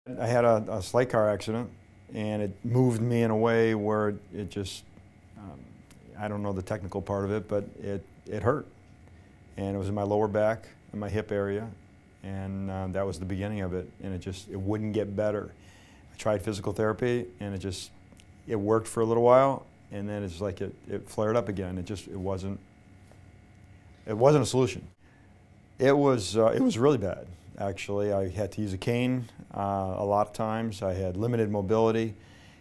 I had a slight car accident, and it moved me in a way where it just, I don't know the technical part of it, but it hurt. And it was in my lower back and my hip area, and that was the beginning of it, and it wouldn't get better. I tried physical therapy, and it worked for a little while, and then it's like it flared up again. It wasn't a solution. It was really bad. Actually, I had to use a cane a lot of times. I had limited mobility,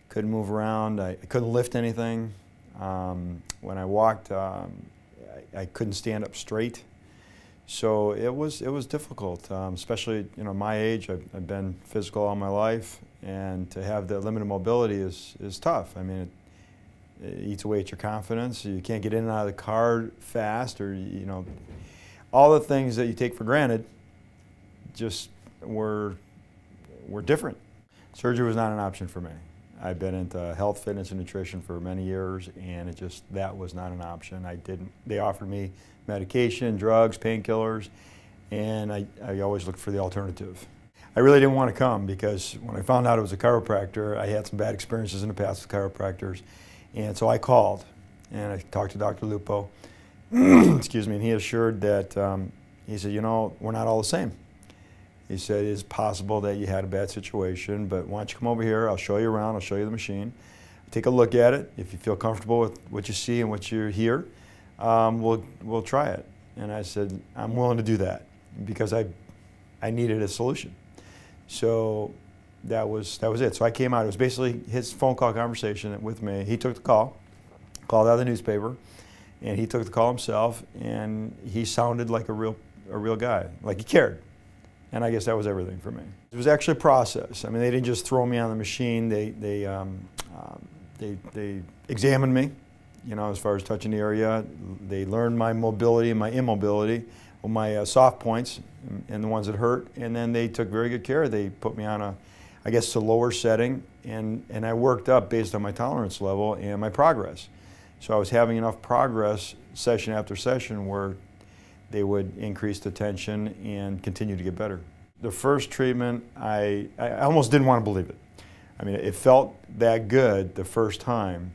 couldn't move around. I couldn't lift anything. When I walked, I couldn't stand up straight. So it was difficult, especially my age. I've been physical all my life, and to have the limited mobility is tough. I mean, it eats away at your confidence. You can't get in and out of the car fast, or all the things that you take for granted just were different. Surgery was not an option for me. I've been into health, fitness, and nutrition for many years, and that was not an option. They offered me medication, drugs, painkillers, and I always looked for the alternative. I really didn't want to come because when I found out it was a chiropractor, I had some bad experiences in the past with chiropractors, and so I called and I talked to Dr. Lupo, excuse me, and he assured that, he said, we're not all the same. He said, it's possible that you had a bad situation, but why don't you come over here, I'll show you around, I'll show you the machine. Take a look at it. If you feel comfortable with what you see and what you hear, we'll try it. And I said, I'm willing to do that because I needed a solution. So that was it. So I came out. It was basically his phone call conversation with me. He took the call, called out of the newspaper, and he took the call himself, and he sounded like a real guy, like he cared. And I guess that was everything for me. It was actually a process. I mean, they didn't just throw me on the machine. They examined me, as far as touching the area. They learned my mobility and my immobility, or my soft points and the ones that hurt. And then they took very good care. They put me on a lower setting, and I worked up based on my tolerance level and my progress. So I was having enough progress session after session where they would increase the tension and continue to get better. The first treatment, I almost didn't want to believe it. I mean, it felt that good the first time,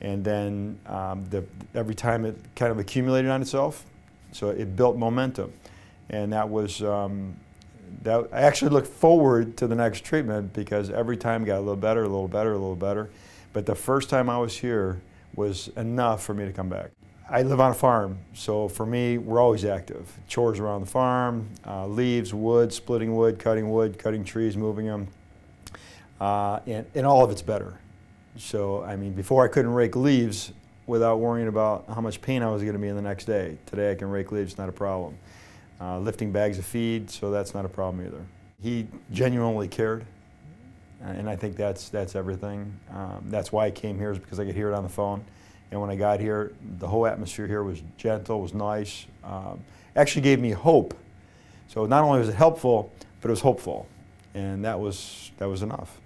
and then every time it kind of accumulated on itself, so it built momentum. And that was, I actually looked forward to the next treatment because every time it got a little better, a little better, a little better. But the first time I was here was enough for me to come back. I live on a farm, so for me, we're always active. Chores around the farm, leaves, wood, splitting wood, cutting trees, moving them, and all of it's better. So, I mean, before I couldn't rake leaves without worrying about how much pain I was going to be in the next day. Today I can rake leaves, not a problem. Lifting bags of feed, so that's not a problem either. He genuinely cared, and I think that's everything. That's why I came here, is because I could hear it on the phone. And when I got here, the whole atmosphere here was gentle, was nice. Actually gave me hope. So not only was it helpful, but it was hopeful. And that was enough.